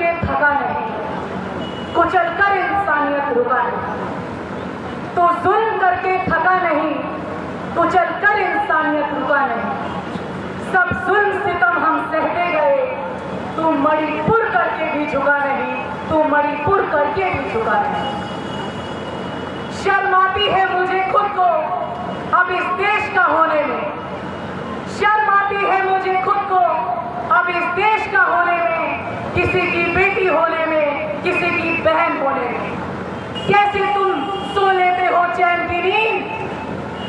करके थका नहीं, कुचल कर इंसानियत रुका नहीं। तो जुल्म करके थका नहीं, कुचल कर इंसानियत रुका नहीं। सब जुल्म सितम हम सहते गए, तू मणिपुर करके भी झुका नहीं, तू मणिपुर करके भी झुका नहीं। शर्म आती है मुझे खुद को अब इस देश का होने में, शर्म आती है मुझे खुद को अब इस देश का होने में, किसी की बेटी होने में, किसी की बहन होने में। कैसे तुम सो लेते हो चैन की नींद,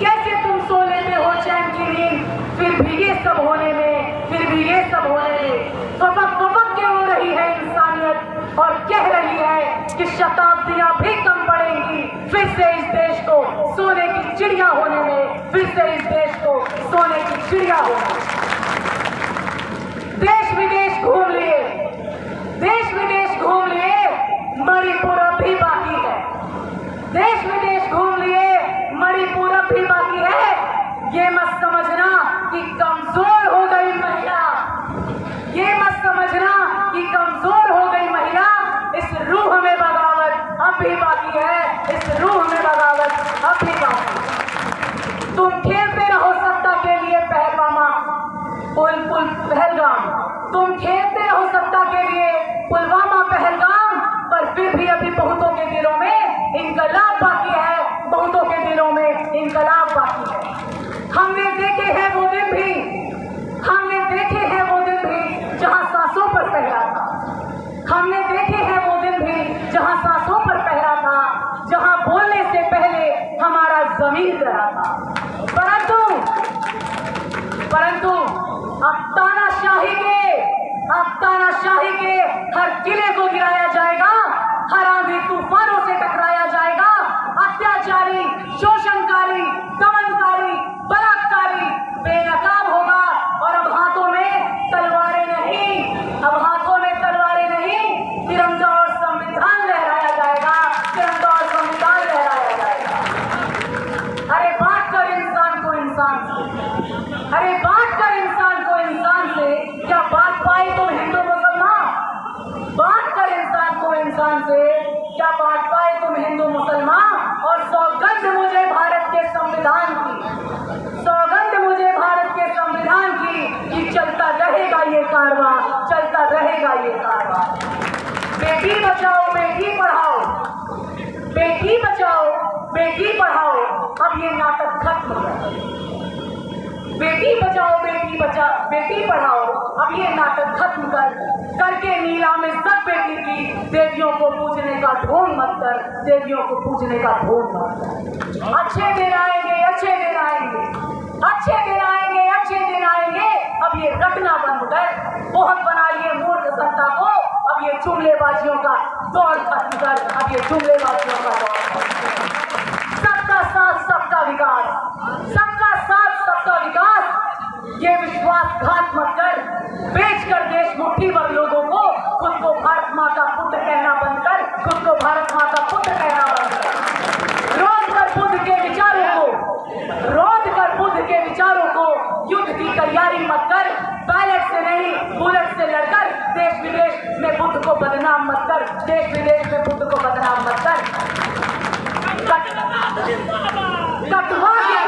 कैसे तुम सो लेते हो चैन की नींद, फिर भी ये सब होने में, फिर भी ये सब होने में फपक फपक के हो रही है इंसानियत और कह रही है कि शताब्दियां भी कम पड़ेंगी फिर से इस देश को सोने की चिड़िया होने में, फिर से इस देश को सोने की चिड़िया होने में। देश विदेश घूम लिए, देश विदेश घूम लिए, मणिपुर अब भी बाकी है। देश विदेश घूम लिए, मणिपुर अब भी बाकी है। ये मत समझना कि कमजोर हो गई महिला, ये मत समझना कि कमजोर हो गई महिला। इस रूह में बगावत अब भी बाकी है, इस रूह में बगावत अब भी बाकी है। तुम खेलते रहो सत्ता के लिए पहलवामा, पुल पहलगाम, तुम खेलते रहो सत्ता के लिए पुलवामा पहलगाम, पर फिर भी अभी बहुतों के दिलों में इनकलाब बाकी है, बहुतों के दिलों में इनकलाब बाकी है। हमने देखे हैं वो दिन भी, हमने देखे हैं वो दिन भी जहां सांसों पर पहरा था, हमने देखे हैं वो दिन भी जहां सांसों पर पहरा था, जहां बोलने से पहले हमारा ज़मीर डरा था। परंतु अब तानाशाही के हर किले को गिराया जाएगा, हर आंधी तूफानों से टकराया जाएगा। अत्याचारी, शोषणकारी, दमनकारी, बलात्कारी बेनकाब होगा और अब हाथों में तलवारें नहीं, अब हाथों में तलवारें नहीं, तिरंगा और संविधान लहराया जाएगा, तिरंगा और संविधान लहराया जाएगा। अरे बात कर इंसान को इंसान से, अरे बात कर इंसान को इंसान से, क्या बात पाए तो हिंदू मुसलमान, बात कर इंसान को इंसान से, क्या बात पाए तुम हिंदू मुसलमान। और सौगंध मुझे भारत के संविधान की, सौगंध मुझे भारत के संविधान की कि चलता रहेगा ये कारवां, चलता रहेगा ये कारवां। बेटी बचाओ बेटी पढ़ाओ, बेटी बचाओ बेटी पढ़ाओ, अब ये नाटक खत्म कर। बेटी बचाओ बेटी पढ़ाओ, अब ये नाटक खत्म कर, करके नीलाम इज्जत बेटी की, देवियों को पूजने का ढोंग मत कर, देवियों को पूजने का ढोंग मत कर। अच्छे दिन आएंगे, अच्छे दिन आएंगे, अच्छे दिन आएंगे, अच्छे दिन आएंगे। अब ये रटना बंद कर, बहुत बना लिए मूर्ख सत्ता को, अब ये जुमलेबाजियों का दौर खत्म कर, अब ये जुमलेबाजियों का दौर। सबका साथ सबका विकास, सबका साथ सबका विकास, ये विश्वासघात मत कर। बेच कर देश मुट्ठी भर लोगों को, खुद को भारत माँ का पुत्र कहना बंद कर, खुद को भारत माँ का पुत्र कहना बंद कर। रोध कर बुद्ध के विचारों को, रोध कर बुद्ध के विचारों को, युद्ध की तैयारी मत कर। बैलेट से नहीं बुलेट से लड़कर देश विदेश में बुद्ध को बदनाम मत कर, देश विदेश में बुद्ध को बदनाम मत कर। कटवा के